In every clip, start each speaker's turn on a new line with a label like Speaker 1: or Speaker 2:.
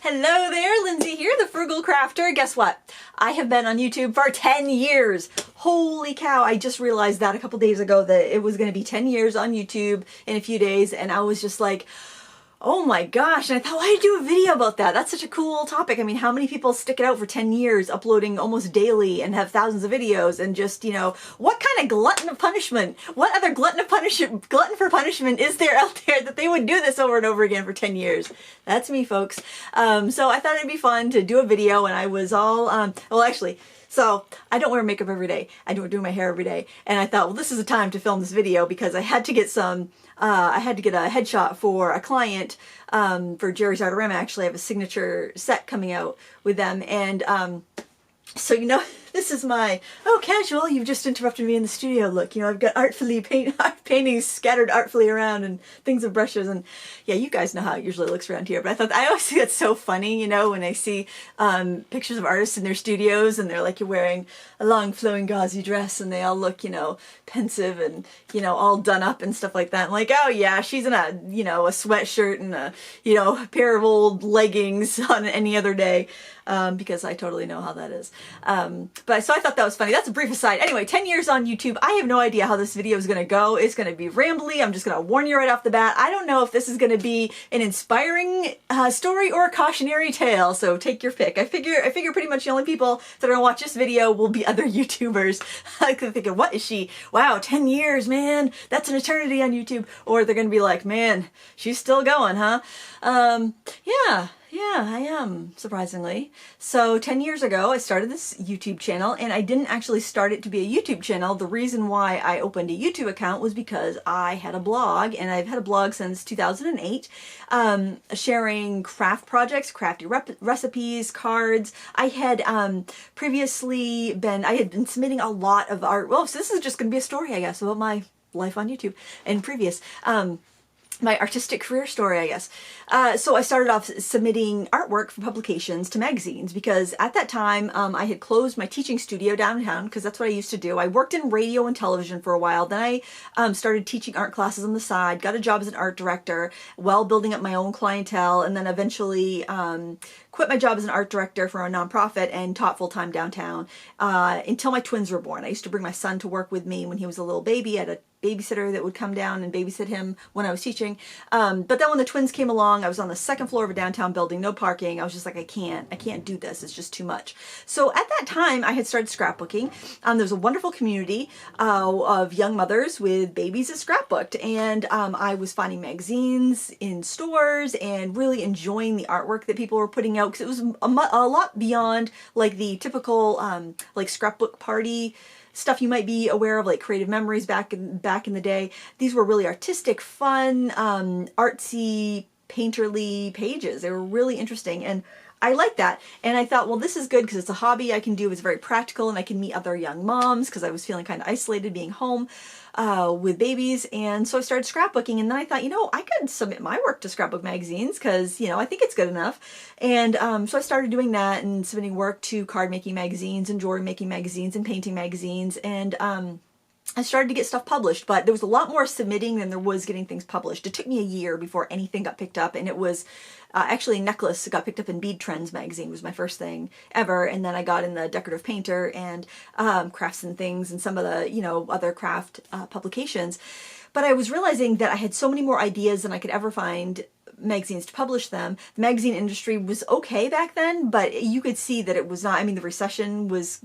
Speaker 1: Hello there, Lindsay here, the Frugal Crafter. Guess what? I have been on YouTube for 10 years. Holy cow, I just realized that a couple days ago that it was going to be 10 years on YouTube in a few days, and I was just like, oh my gosh, and I thought, why did I do a video about that? That's such a cool topic. I mean, how many people stick it out for 10 years, uploading almost daily and have thousands of videos and just, you know, what kind of glutton of punishment, what other glutton for punishment is there out there that they would do this over and over again for 10 years? That's me, folks. So I thought it'd be fun to do a video, and I was all, so I don't wear makeup every day. I don't do my hair every day. And I thought, well, this is the time to film this video because I had to get some, I had to get a headshot for a client, for Jerry's Artorama. Actually, I have a signature set coming out with them. And, so, you know, this is my, oh, casual, you've just interrupted me in the studio look. You know, I've got paintings scattered artfully around and things of brushes. And yeah, you guys know how it usually looks around here. But I thought, I always think it's so funny, you know, when I see pictures of artists in their studios and they're like, you're wearing a long flowing gauzy dress and they all look, you know, pensive and, you know, all done up and stuff like that. I'm like, oh yeah, she's in a, you know, a sweatshirt and a, you know, a pair of old leggings on any other day. Because I totally know how that is. But so I thought that was funny. That's a brief aside. Anyway, 10 years on YouTube. I have no idea how this video is going to go. It's going to be rambly. I'm just going to warn you right off the bat. I don't know if this is going to be an inspiring story or a cautionary tale. So take your pick. I figure pretty much the only people that are going to watch this video will be other YouTubers. I'm thinking, what is she? Wow, 10 years, man. That's an eternity on YouTube. Or they're going to be like, man, she's still going, huh? Yeah, I am, surprisingly. So 10 years ago, I started this YouTube channel, and I didn't actually start it to be a YouTube channel. The reason why I opened a YouTube account was because I had a blog, and I've had a blog since 2008, sharing craft projects, crafty recipes, cards. I had previously been submitting a lot of art. Well, so this is just going to be a story, I guess, about my life on YouTube and previous. My artistic career story, I guess. So I started off submitting artwork for publications to magazines because at that time I had closed my teaching studio downtown because that's what I used to do. I worked in radio and television for a while. Then I started teaching art classes on the side, got a job as an art director while building up my own clientele, and then eventually quit my job as an art director for a nonprofit and taught full-time downtown until my twins were born. I used to bring my son to work with me when he was a little baby. I had a babysitter that would come down and babysit him when I was teaching. But then when the twins came along, I was on the second floor of a downtown building, no parking. I was just like, I can't do this. It's just too much. So at that time, I had started scrapbooking. There was a wonderful community of young mothers with babies that scrapbooked. And I was finding magazines in stores and really enjoying the artwork that people were putting out because it was a lot beyond like the typical like scrapbook party stuff you might be aware of, like Creative Memories back in the day. These were really artistic, fun, artsy, painterly pages. They were really interesting, and I liked that. And I thought, well, this is good because it's a hobby I can do. It's very practical, and I can meet other young moms because I was feeling kind of isolated being home with babies. And so I started scrapbooking, and then I thought, you know, I could submit my work to scrapbook magazines because, you know, I think it's good enough. And so I started doing that and submitting work to card making magazines and jewelry making magazines and painting magazines. And I started to get stuff published, but there was a lot more submitting than there was getting things published. It took me a year before anything got picked up, and it was actually Necklace got picked up in Bead Trends magazine was my first thing ever, and then I got in the Decorative Painter and Crafts and Things and some of the, you know, other craft publications. But I was realizing that I had so many more ideas than I could ever find magazines to publish them. The magazine industry was okay back then, but you could see that it was not. I mean, the recession was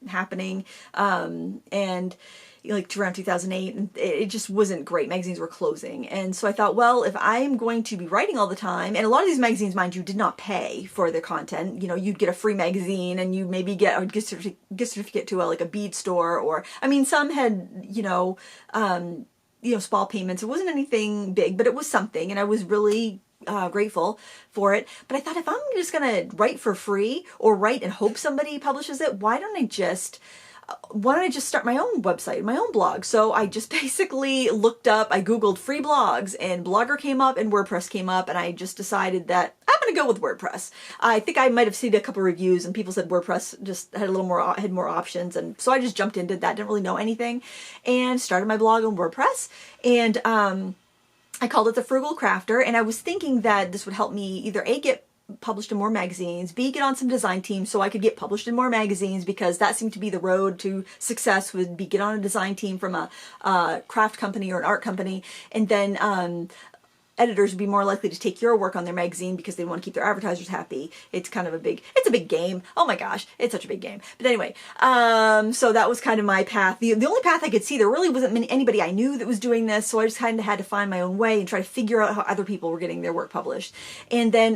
Speaker 1: happening, and like around 2008, and it just wasn't great. Magazines were closing, and so I thought, well, if I'm going to be writing all the time, and a lot of these magazines, mind you, did not pay for their content. You know, you'd get a free magazine, and you maybe get a gift certificate to like a bead store, or I mean, some had, you know, small payments. It wasn't anything big, but it was something, and I was really grateful for it. But I thought, if I'm just gonna write for free or write and hope somebody publishes it, why don't I just start my own website, my own blog? So I just basically looked up, I Googled free blogs, and Blogger came up and WordPress came up, and I just decided that I'm going to go with WordPress. I think I might have seen a couple reviews and people said WordPress just had more options, and so I just jumped in, did that, didn't really know anything, and started my blog on WordPress. And I called it The Frugal Crafter, and I was thinking that this would help me either A, get published in more magazines, B, get on some design teams so I could get published in more magazines, because that seemed to be the road to success, would be get on a design team from a craft company or an art company, and then editors would be more likely to take your work on their magazine because they want to keep their advertisers happy. It's kind of a big game. Oh my gosh, it's such a big game. But anyway, so that was kind of my path. The only path I could see, there really wasn't anybody I knew that was doing this, so I just kind of had to find my own way and try to figure out how other people were getting their work published. And then,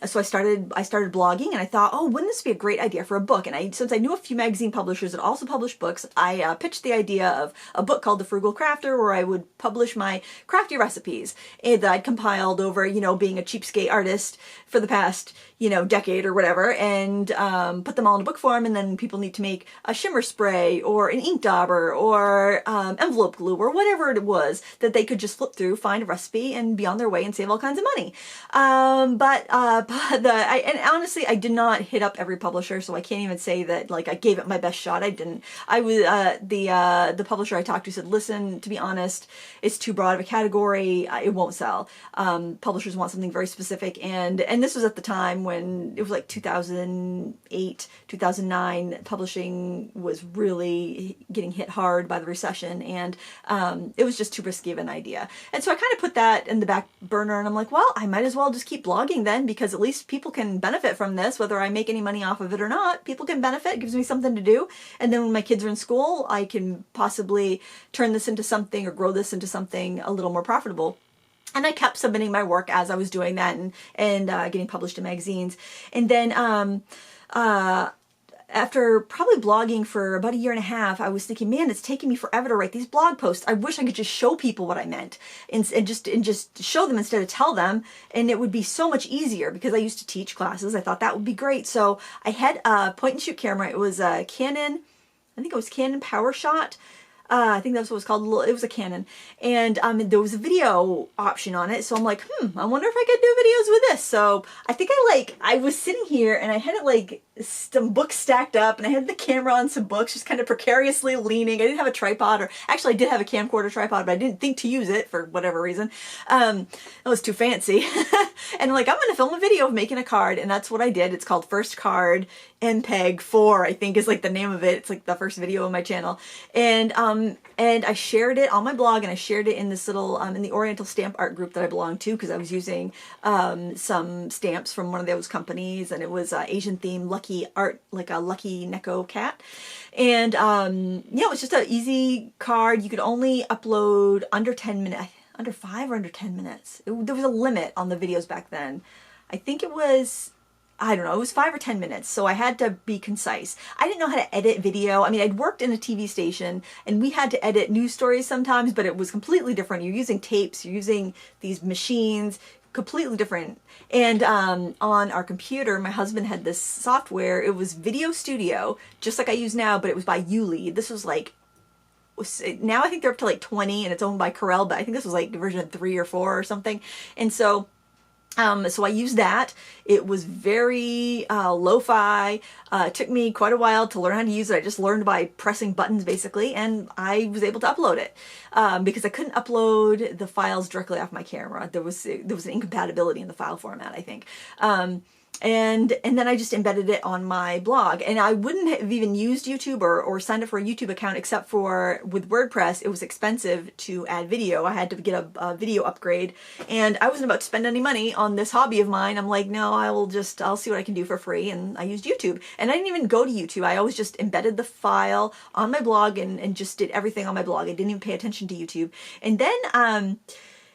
Speaker 1: so I started blogging, and I thought, oh, wouldn't this be a great idea for a book? And since I knew a few magazine publishers that also published books, I pitched the idea of a book called The Frugal Crafter, where I would publish my crafty recipes that I'd compiled over, being a cheapskate artist for the past, decade or whatever, and put them all in a book form. And then people need to make a shimmer spray or an ink dauber or envelope glue or whatever it was that they could just flip through, find a recipe, and be on their way and save all kinds of money. And honestly, I did not hit up every publisher, so I can't even say that like I gave it my best shot. I didn't. I was the publisher I talked to said, listen, to be honest, it's too broad of a category. It won't sell. Publishers want something very specific, and this was at the time when it was like 2008, 2009. Publishing was really getting hit hard by the recession, and it was just too risky of an idea. And so I kind of put that in the back burner, and I'm like, well, I might as well just keep blogging then, because at least people can benefit from this, whether I make any money off of it or not. People can benefit. It gives me something to do, and then when my kids are in school, I can possibly turn this into something or grow this into something a little more profitable. And I kept submitting my work as I was doing that, and getting published in magazines. And then after probably blogging for about a year and a half, I was thinking, man, it's taking me forever to write these blog posts. I wish I could just show people what I meant and just show them instead of tell them. And it would be so much easier, because I used to teach classes. I thought that would be great. So I had a point and shoot camera. It was a Canon, I think it was Canon PowerShot. I think that's what it was called. It was a Canon, and there was a video option on it. So I'm like, I wonder if I could do videos with this. So I think I was sitting here, and I had it like some books stacked up, and I had the camera on some books, just kind of precariously leaning. I didn't have a tripod, or actually I did have a camcorder tripod, but I didn't think to use it for whatever reason. It was too fancy. And I'm like, I'm going to film a video of making a card, and that's what I did. It's called First Card MPEG 4, I think is like the name of it. It's like the first video on my channel. And I shared it on my blog, and I shared it in this little, in the Oriental Stamp Art group that I belong to, because I was using some stamps from one of those companies, and it was Asian themed lucky art, like a lucky Neko cat. And yeah, it was just an easy card. You could only upload under 10 minutes, under 5 or under 10 minutes. There was a limit on the videos back then. I think it was, I don't know, it was 5 or 10 minutes, so I had to be concise. I didn't know how to edit video. I mean, I'd worked in a TV station, and we had to edit news stories sometimes, but it was completely different. You're using tapes, you're using these machines, completely different. And on our computer, my husband had this software. It was Video Studio, just like I use now, but it was by Yuli. This was like, now I think they're up to like 20, and it's owned by Corel, but I think this was like version 3 or 4 or something. And so I used that. It was very lo-fi. It took me quite a while to learn how to use it. I just learned by pressing buttons basically, and I was able to upload it because I couldn't upload the files directly off my camera. There was an incompatibility in the file format, I think. And then I just embedded it on my blog, and I wouldn't have even used YouTube or signed up for a YouTube account, except for with WordPress, it was expensive to add video. I had to get a video upgrade, and I wasn't about to spend any money on this hobby of mine. I'm like, no, I'll see what I can do for free. And I used YouTube, and I didn't even go to YouTube. I always just embedded the file on my blog and just did everything on my blog. I didn't even pay attention to YouTube. And then,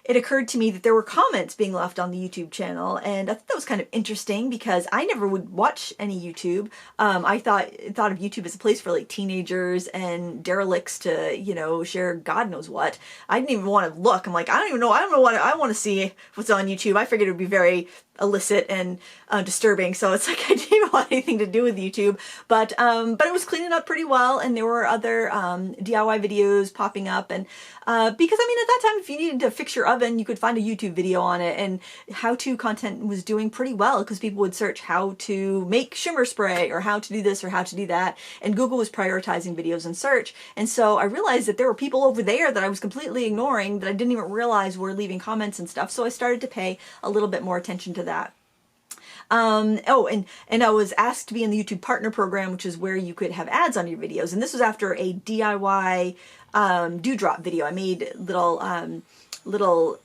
Speaker 1: it occurred to me that there were comments being left on the YouTube channel, and I thought that was kind of interesting because I never would watch any YouTube. I thought of YouTube as a place for like teenagers and derelicts to, share God knows what. I didn't even want to look. I'm like, I don't know what I want to see what's on YouTube. I figured it would be very illicit and disturbing, so it's like I didn't even want anything to do with YouTube. But it was cleaning up pretty well, and there were other DIY videos popping up, and because I mean at that time, if you needed to fix your oven, you could find a YouTube video on it, and how-to content was doing pretty well because people would search how to make shimmer spray or how to do this or how to do that, and Google was prioritizing videos in search. And so I realized that there were people over there that I was completely ignoring that I didn't even realize were leaving comments and stuff, so I started to pay a little bit more attention to that. Oh, and I was asked to be in the YouTube Partner Program, which is where you could have ads on your videos. And this was after a DIY dewdrop video. I made little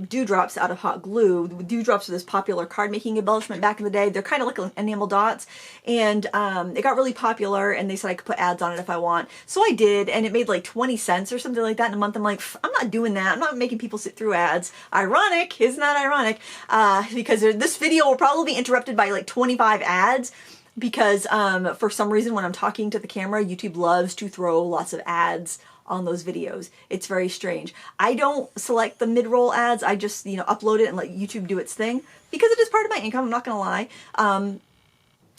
Speaker 1: dewdrops out of hot glue. Dewdrops are this popular card making embellishment back in the day. They're kind of like enamel dots, and it got really popular, and they said I could put ads on it if I want. So I did, and it made like 20 cents or something like that in a month. I'm like, I'm not doing that. I'm not making people sit through ads. Ironic, isn't that ironic? Because this video will probably be interrupted by like 25 ads. Because for some reason when I'm talking to the camera, YouTube loves to throw lots of ads on those videos. It's very strange. I don't select the mid-roll ads. I just, upload it and let YouTube do its thing because it is part of my income. I'm not gonna lie.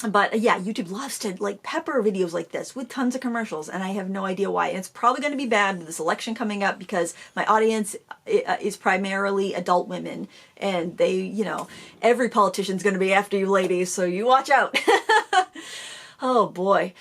Speaker 1: But yeah, YouTube loves to like pepper videos like this with tons of commercials, and I have no idea why. And it's probably going to be bad with this election coming up because my audience is primarily adult women, and they, every politician's going to be after you ladies, so you watch out. Oh boy.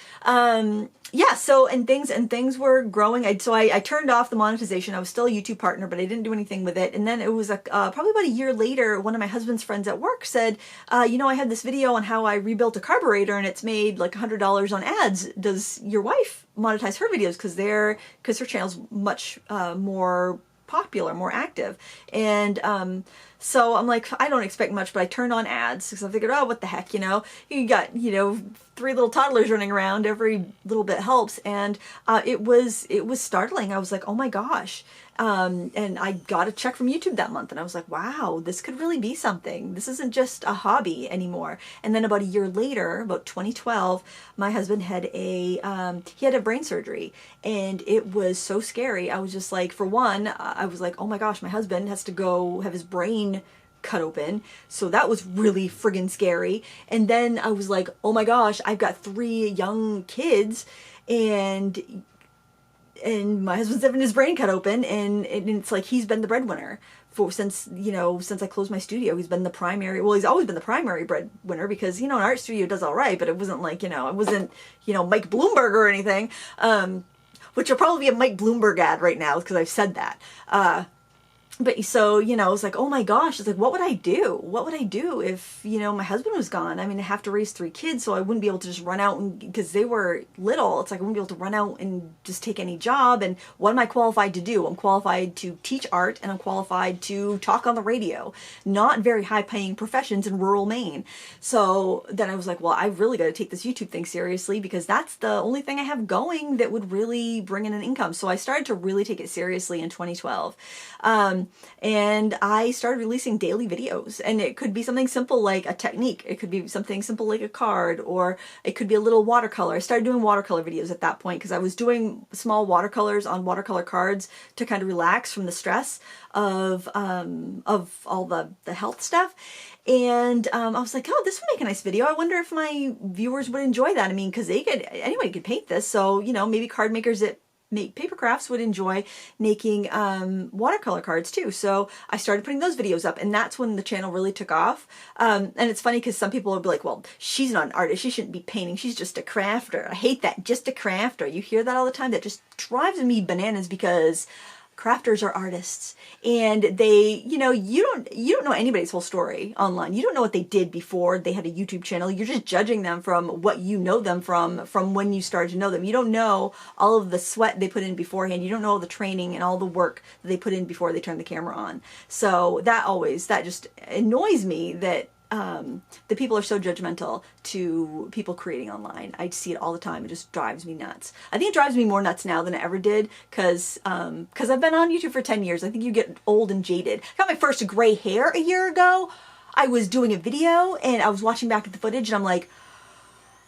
Speaker 1: Yeah, so and things were growing. So I turned off the monetization. I was still a YouTube partner, but I didn't do anything with it. And then it was probably about a year later, one of my husband's friends at work said, I had this video on how I rebuilt a carburetor and it's made like $100 on ads. Does your wife monetize her videos? Because her channel's much more popular, more active. And so I'm like, I don't expect much, but I turned on ads because I figured, oh, what the heck, you got, 3 little toddlers running around, every little bit helps. And it was startling. I was like, oh my gosh. And I got a check from YouTube that month, and I was like, wow, this could really be something. This isn't just a hobby anymore. And then about a year later, about 2012, my husband had he had a brain surgery, and it was so scary. I was just like, for one, I was like, oh my gosh, my husband has to go have his brain cut open. So that was really friggin' scary. And then I was like, oh my gosh, I've got 3 young kids, and my husband's having his brain cut open, and it's like he's been the breadwinner since I closed my studio. He's been the primary, well, he's always been the primary breadwinner because, an art studio does all right, but it wasn't like, it wasn't, Mike Bloomberg or anything, which will probably be a Mike Bloomberg ad right now because I've said that. But so, I was like, oh my gosh, it's like, what would I do? What would I do if, my husband was gone? I mean, I have to raise 3 kids, so I wouldn't be able to just run out because they were little. It's like, I wouldn't be able to run out and just take any job. And what am I qualified to do? I'm qualified to teach art, and I'm qualified to talk on the radio. Not very high paying professions in rural Maine. So then I was like, well, I've really got to take this YouTube thing seriously because that's the only thing I have going that would really bring in an income. So I started to really take it seriously in 2012. And I started releasing daily videos, and it could be something simple like a technique. It could be something simple like a card, or it could be a little watercolor. I started doing watercolor videos at that point because I was doing small watercolors on watercolor cards to kind of relax from the stress of all the health stuff. And I was like, oh, this would make a nice video. I wonder if my viewers would enjoy that. I mean, because anybody could paint this. So, maybe card makers that make paper crafts would enjoy making watercolor cards too. So I started putting those videos up, and that's when the channel really took off. And it's funny because some people would be like, well, she's not an artist, she shouldn't be painting, she's just a crafter. I hate that, just a crafter. You hear that all the time. That just drives me bananas because crafters are artists, and they, you don't know anybody's whole story online. You don't know what they did before they had a YouTube channel. You're just judging them from what you know them from when you started to know them. You don't know all of the sweat they put in beforehand. You don't know all the training and all the work that they put in before they turned the camera on. So that just annoys me that the people are so judgmental to people creating online. I see it all the time. It just drives me nuts. I think it drives me more nuts now than it ever did because I've been on YouTube for 10 years. I think you get old and jaded. I got my first gray hair a year ago. I was doing a video and I was watching back at the footage, and I'm like,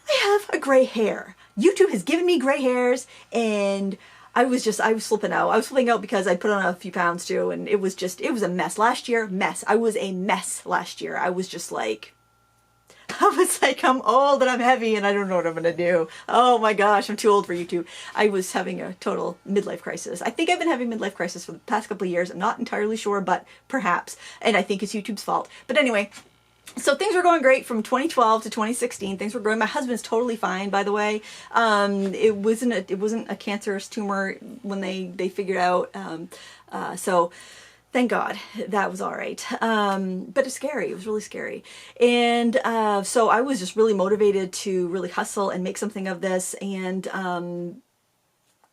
Speaker 1: I have a gray hair. YouTube has given me gray hairs, and I was flipping out. I was flipping out because I put on a few pounds too, and it was a mess. Last year, mess. I was a mess last year. I was like, I'm old and I'm heavy and I don't know what I'm going to do. Oh my gosh, I'm too old for YouTube. I was having a total midlife crisis. I think I've been having midlife crisis for the past couple of years. I'm not entirely sure, but perhaps. And I think it's YouTube's fault. But anyway, so things were going great from 2012 to 2016. Things were growing. My husband's totally fine, by the way. It wasn't a cancerous tumor when they figured out. So Thank God that was all right. But it's scary. It was really scary. And so I was just really motivated to really hustle and make something of this. And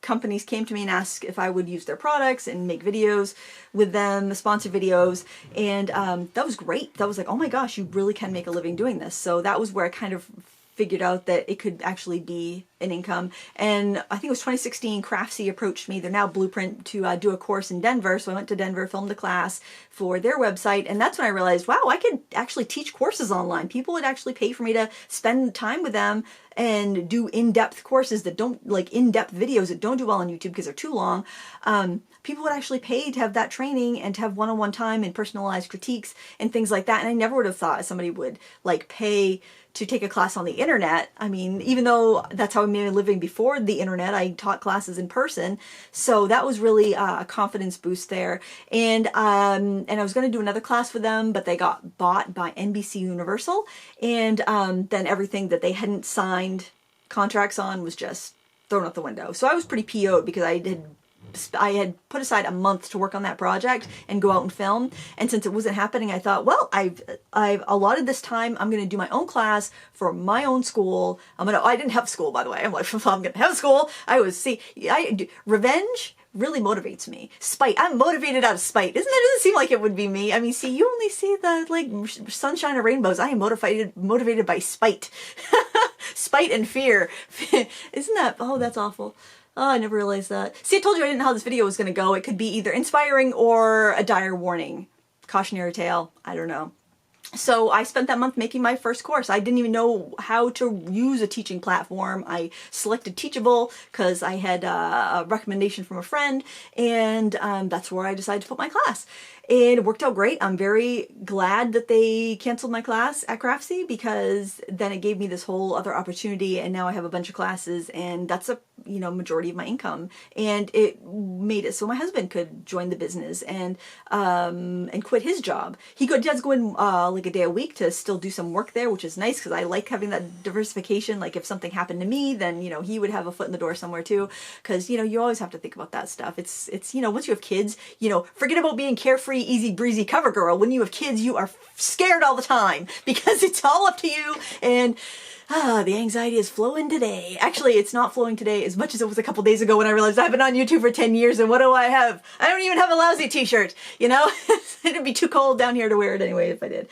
Speaker 1: companies came to me and asked if I would use their products and make videos with them, sponsored videos. And that was great. That was like, oh my gosh, you really can make a living doing this. So that was where I kind of figured out that it could actually be an income. And I think it was 2016, Craftsy approached me. They're now Blueprint to do a course in Denver. So I went to Denver, filmed a class for their website. And that's when I realized, wow, I could actually teach courses online. People would actually pay for me to spend time with them and do in-depth courses that don't, like in-depth videos that don't do well on YouTube because they're too long. People would actually pay to have that training and to have one-on-one time and personalized critiques and things like that. And I never would have thought somebody would like pay to take a class on the internet. I mean, even though that's how I made a living before the internet, I taught classes in person. So that was really a confidence boost there. And I was going to do another class with them, but they got bought by NBC Universal. And then everything that they hadn't signed contracts on was just thrown out the window. So I was pretty PO'd because I had put aside a month to work on that project and go out and film. And since it wasn't happening, I thought, well, I've allotted this time. I'm going to do my own class for my own school. I didn't have school, by the way. I'm like, I'm going to have school. Revenge really motivates me. Spite. I'm motivated out of spite. Doesn't seem like it would be me? I mean, see, you only see the like sunshine and rainbows. I am motivated by spite. Spite and fear. Isn't that, oh, that's awful. Oh, I never realized that. See, I told you I didn't know how this video was going to go. It could be either inspiring or a dire warning. Cautionary tale. I don't know. So I spent that month making my first course. I didn't even know how to use a teaching platform. I selected Teachable because I had a recommendation from a friend, and that's where I decided to put my class. And it worked out great. I'm very glad that they canceled my class at Craftsy because then it gave me this whole other opportunity, and now I have a bunch of classes, and that's a majority of my income. And it made it so my husband could join the business and quit his job. He does go in like a day a week to still do some work there, which is nice because I like having that diversification. Like if something happened to me, then he would have a foot in the door somewhere too. Because you always have to think about that stuff. It's once you have kids, forget about being carefree, easy breezy cover girl. When you have kids, you are scared all the time because it's all up to you, and the anxiety is flowing today. Actually, it's not flowing today as much as it was a couple days ago when I realized I've been on YouTube for 10 years and what do I have? I don't even have a lousy t-shirt, It'd be too cold down here to wear it anyway if I did.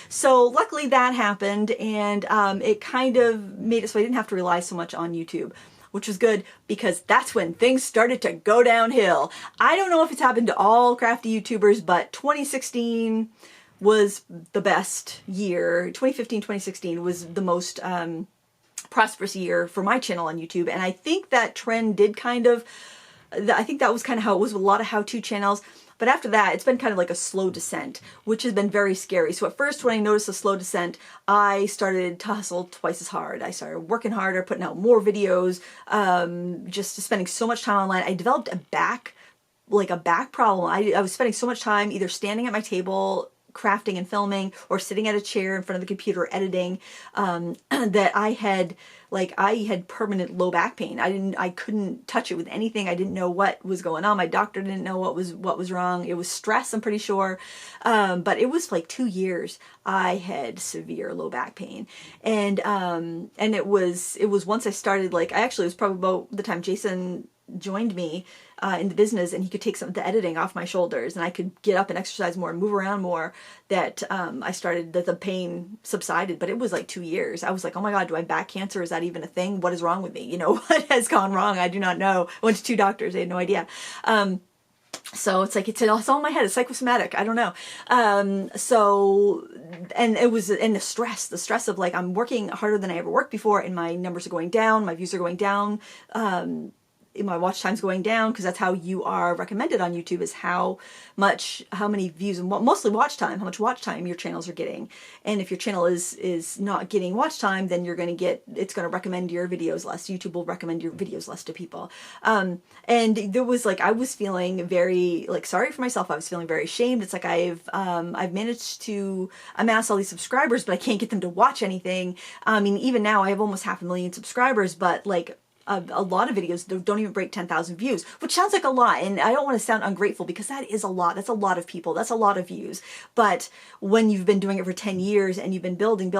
Speaker 1: So luckily that happened, and it kind of made it so I didn't have to rely so much on YouTube, which was good because that's when things started to go downhill. I don't know if it's happened to all crafty YouTubers, but 2016 was the best year. 2015, 2016 was the most prosperous year for my channel on YouTube. And I think that trend did I think that was kind of how it was with a lot of how-to channels. But after that, it's been kind of like a slow descent, which has been very scary. So at first, when I noticed a slow descent, I started to hustle twice as hard. I started working harder, putting out more videos, just spending so much time online. I developed a back problem. I was spending so much time either standing at my table, crafting and filming, or sitting at a chair in front of the computer editing, that I had permanent low back pain. I couldn't touch it with anything. I didn't know what was going on. My doctor didn't know what was wrong. It was stress, I'm pretty sure. But it was like 2 years I had severe low back pain. And it was once I started, it was probably about the time Jason joined me in the business, and he could take some of the editing off my shoulders, and I could get up and exercise more and move around more, that the pain subsided. But it was like 2 years. I was like, oh my God, do I have back cancer? Is that even a thing? What is wrong with me? What has gone wrong? I do not know. I went to 2 doctors. They had no idea. So it's like, it's all in my head. It's psychosomatic. I don't know. And it was, and the stress of I'm working harder than I ever worked before, and my numbers are going down. My views are going down. My watch time's going down, because that's how you are recommended on YouTube, is how many views and mostly watch time, how much watch time your channels are getting. And if your channel is not getting watch time, then it's going to recommend your videos less. YouTube will recommend your videos less to people. And there was I was feeling very sorry for myself. I was feeling very ashamed. It's like I've managed to amass all these subscribers, but I can't get them to watch anything. I mean, even now I have almost 500,000 subscribers, but a lot of videos don't even break 10,000 views, which sounds like a lot. And I don't want to sound ungrateful because that is a lot. That's a lot of people. That's a lot of views. But when you've been doing it for 10 years and you've been building,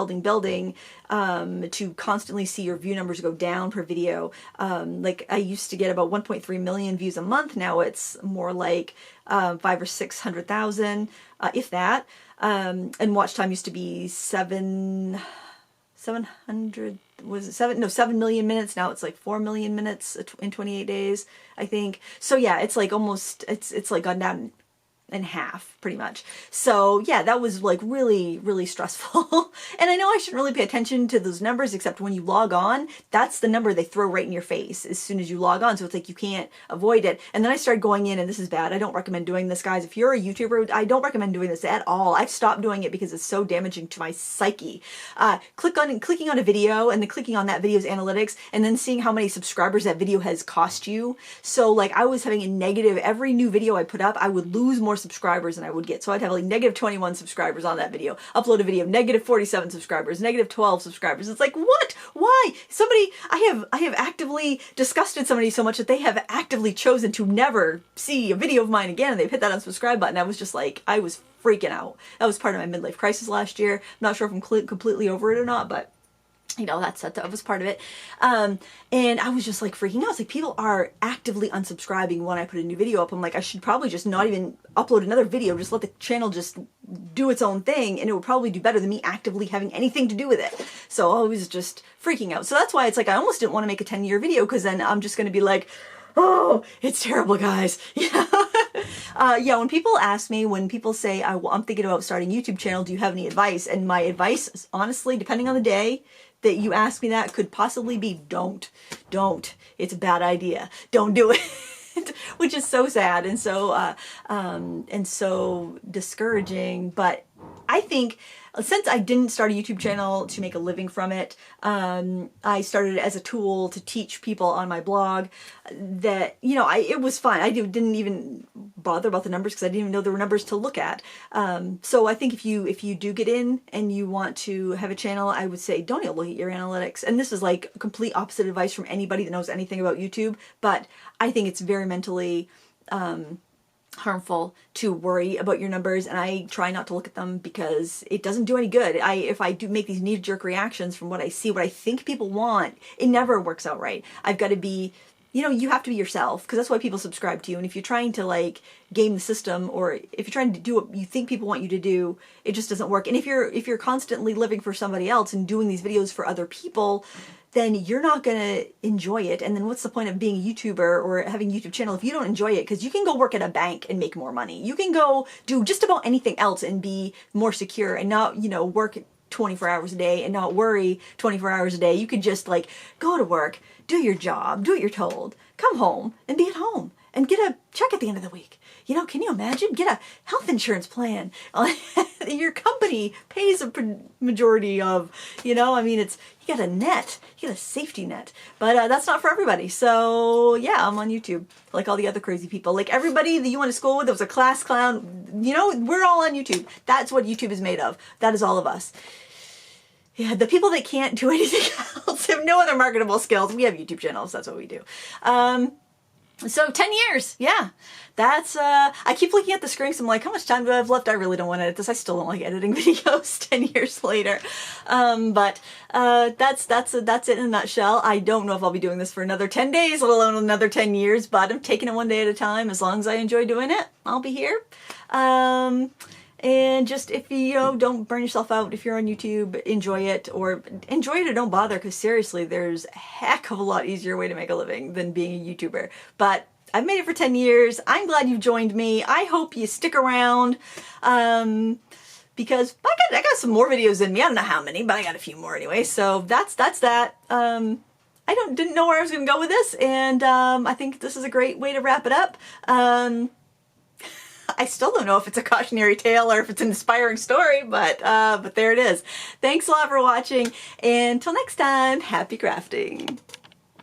Speaker 1: to constantly see your view numbers go down per video, like I used to get about 1.3 million views a month. Now it's more like 500,000 or 600,000, if that. And watch time used to be 700, was it 7 million minutes. Now it's like 4 million minutes in 28 days, I think. So yeah, it's like almost, it's like gone down in half pretty much. So yeah, that was like really, really stressful. And I know I shouldn't really pay attention to those numbers, except when you log on, that's the number they throw right in your face as soon as you log on. So it's like you can't avoid it. And then I started going in, and this is bad. I don't recommend doing this, guys. If you're a YouTuber, I don't recommend doing this at all. I've stopped doing it because it's so damaging to my psyche. Clicking on a video and then clicking on that video's analytics and then seeing how many subscribers that video has cost you. So like I was having a negative, every new video I put up, I would lose more subscribers than I would get. So I'd have like negative 21 subscribers on that video, upload a video of negative 47 subscribers, negative 12 subscribers. It's like, what? Why? Somebody, I have actively disgusted somebody so much that they have actively chosen to never see a video of mine again, and they've hit that unsubscribe button. I was just like, I was freaking out. That was part of my midlife crisis last year. I'm not sure if I'm completely over it or not, but you know, that was part of it. And I was just like freaking out. It's like people are actively unsubscribing when I put a new video up. I'm like, I should probably just not even upload another video. Just let the channel just do its own thing, and it would probably do better than me actively having anything to do with it. So I was just freaking out. So that's why it's like I almost didn't want to make a 10-year video, because then I'm just going to be like, oh, it's terrible, guys. Yeah. Yeah, when people ask me, when people say, I'm thinking about starting a YouTube channel, do you have any advice? And my advice is, honestly, depending on the day that you ask me that, could possibly be don't. It's a bad idea. Don't do it. Which is so sad and so discouraging. But I think since I didn't start a YouTube channel to make a living from it, I started it as a tool to teach people on my blog that, you know, it was fine. I didn't even bother about the numbers because I didn't even know there were numbers to look at. So I think if you do get in and you want to have a channel, I would say don't even look at your analytics. And this is like complete opposite advice from anybody that knows anything about YouTube, but I think it's very mentally harmful to worry about your numbers, and I try not to look at them because it doesn't do any good. If I do make these knee-jerk reactions from what I see, what I think people want, it never works out right. I've got to be, you know, you have to be yourself, because that's why people subscribe to you. And if you're trying to like game the system, or if you're trying to do what you think people want you to do, it just doesn't work. And if you're constantly living for somebody else and doing these videos for other people, then you're not going to enjoy it. And then what's the point of being a YouTuber or having a YouTube channel if you don't enjoy it? Because you can go work at a bank and make more money. You can go do just about anything else and be more secure and not, you know, work 24 hours a day and not worry 24 hours a day. You could just like go to work, do your job, do what you're told, come home and be at home and get a check at the end of the week. You know, can you imagine? Get a health insurance plan. Your company pays a majority of, you know, I mean, you got a net, you got a safety net, but that's not for everybody. So yeah, I'm on YouTube like all the other crazy people, like everybody that you went to school with that was a class clown, you know, we're all on YouTube. That's what YouTube is made of. That is all of us. Yeah, the people that can't do anything else have no other marketable skills. We have YouTube channels. That's what we do. So 10 years, yeah, that's, I keep looking at the screens. I'm like, how much time do I have left? I really don't want to edit this. I still don't like editing videos 10 years later. But that's it in a nutshell. I don't know if I'll be doing this for another 10 days, let alone another 10 years, but I'm taking it one day at a time. As long as I enjoy doing it, I'll be here. And just, if you know, don't burn yourself out. If you're on YouTube, enjoy it or don't bother, because seriously, there's a heck of a lot easier way to make a living than being a YouTuber. But I've made it for 10 years. I'm glad you joined me. I hope you stick around, because I got some more videos in me. I don't know how many, but I got a few more anyway. So that's that. I didn't know where I was going to go with this, and I think this is a great way to wrap it up. I still don't know if it's a cautionary tale or if it's an inspiring story, but there it is. Thanks a lot for watching, and until next time, happy crafting.